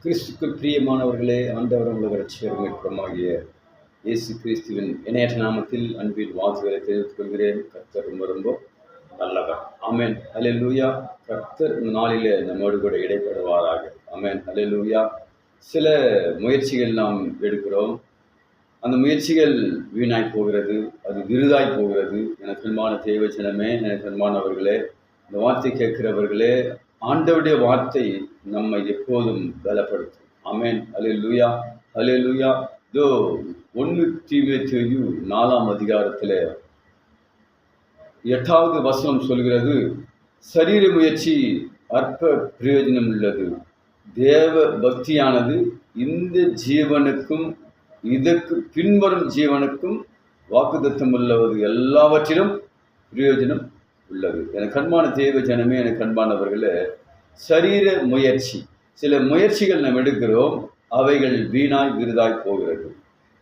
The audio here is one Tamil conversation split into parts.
கிறிஸ்துக்குள் பிரியமானவர்களே, ஆண்டவர் உலக ரட்சகரும் மீட்பருமாகிய இயேசு கிறிஸ்துவின் இணையற்ற நாமத்தில் அன்பின் வாழ்த்துக்களை தெரிவித்துக் கொள்கிறேன். கர்த்தர் ரொம்ப ரொம்ப நல்லவர். ஆமென், அல்லேலூயா. கர்த்தர் இந்த நாளிலே நம்மோடு கூட இடைப்படுவாராக. ஆமென், அல்லேலூயா. சில முயற்சிகள் நாம் எடுக்கிறோம். அந்த முயற்சிகள் வீணாய் போகிறது, அது விருதாய் போகிறது. எனக்கு அன்பான தேவஜனமே, எனக்கு அன்பானவர்களே, இந்த வார்த்தை கேட்கிறவர்களே, ஆண்டவருடைய வார்த்தை நம்மை எப்போதும் பலப்படுத்தும். ஆமென், அல்லேலூயா, அல்லேலூயா. இதோ 1 தீமோத்தேயு 4ஆம் அதிகாரத்தில் 8வது வசனம் சொல்கிறது, சரீர முயற்சி அற்ப பிரயோஜனம் உள்ளது, தேவ பக்தியானது இந்த ஜீவனுக்கும் இதற்கு பின்வரும் ஜீவனுக்கும் வாக்குத்தத்தம் உள்ளவது எல்லாவற்றிலும் பிரயோஜனம் உள்ளது. எனக்கு அன்பான தேவ ஜனமே, எனக்கு அன்பானவர்களே, சரீர முயற்சி, சில முயற்சிகள் நாம் எடுக்கிறோம், அவைகள் வீணாய் விருதாய் போகிறது.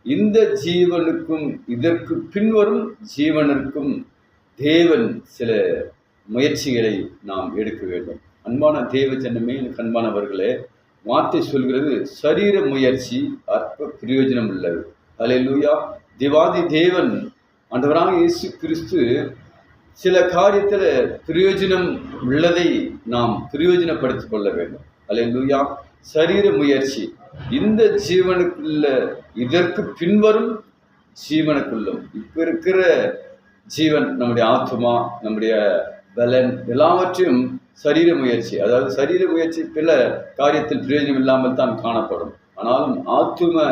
இந்த ஜீவனுக்கும் இதற்கு பின்வரும் ஜீவனுக்கும் தேவன் சில முயற்சிகளை நாம் எடுக்க வேண்டும். அன்பான தேவ ஜனமே, எனக்கு அன்பானவர்களே, வார்த்தை சொல்கிறது, சரீர முயற்சி அற்ப பிரயோஜனம் உள்ளது. அல்லேலூயா. தேவாதி தேவன் ஆண்டவராக இயேசு கிறிஸ்து சில காரியத்தில் பிரயோஜனம் உள்ளதை நாம் பிரயோஜனப்படுத்திக் கொள்ள வேண்டும். அல்லேலூயா. சரீர முயற்சி இந்த ஜீவனுக்குள்ள இதற்கு பின்வரும் ஜீவனுக்குள்ளும் இப்போ இருக்கிற ஜீவன், நம்முடைய ஆத்மா, நம்முடைய பலன் எல்லாவற்றையும் சரீர முயற்சி, அதாவது சரீர முயற்சி பிற காரியத்தில் பிரயோஜனம் இல்லாமல் தான் காணப்படும். ஆனாலும் ஆத்தும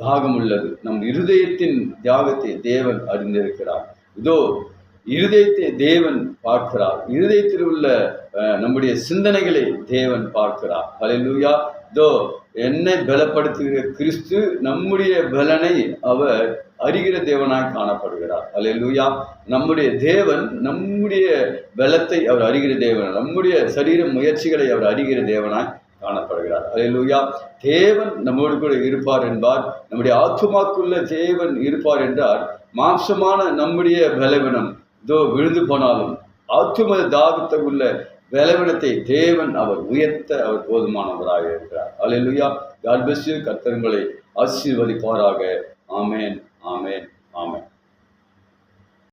தாகம் உள்ளது. நம் இருதயத்தின் தியாகத்தை தேவன் அறிந்திருக்கிறார். இதோ இருதயத்தை தேவன் பார்க்கிறார். இருதயத்தில் உள்ள நம்முடைய சிந்தனைகளை தேவன் பார்க்கிறார். அல்லேலூயா. இதோ என்னை பலப்படுத்துகிற கிறிஸ்து நம்முடைய பலனை அவர் அறிகிற தேவனாய் காணப்படுகிறார். அல்லேலூயா. நம்முடைய தேவன் நம்முடைய பலத்தை அவர் அறிகிற தேவன், நம்முடைய சரீர முயற்சிகளை அவர் அறிகிற தேவனாய் காணப்படுகிறார். அல்லேலூயா. தேவன் நம்மோடு கூட இருப்பார் என்பார். நம்முடைய ஆத்துமாக்குள்ள தேவன் இருப்பார் என்றால் மாம்சமான நம்முடைய பலவீனம் இதோ விழுந்து போனாலும் ஆத்தும தாகத்தை உள்ள பலவீனத்தை தேவன் அவர் உயர்த்த அவர் போதுமானவராக இருக்கிறார். அல்லேலூயா. God bless you. கர்த்தர் உங்களை ஆசீர்வதிப்பாராக. ஆமென், ஆமென், ஆமென்.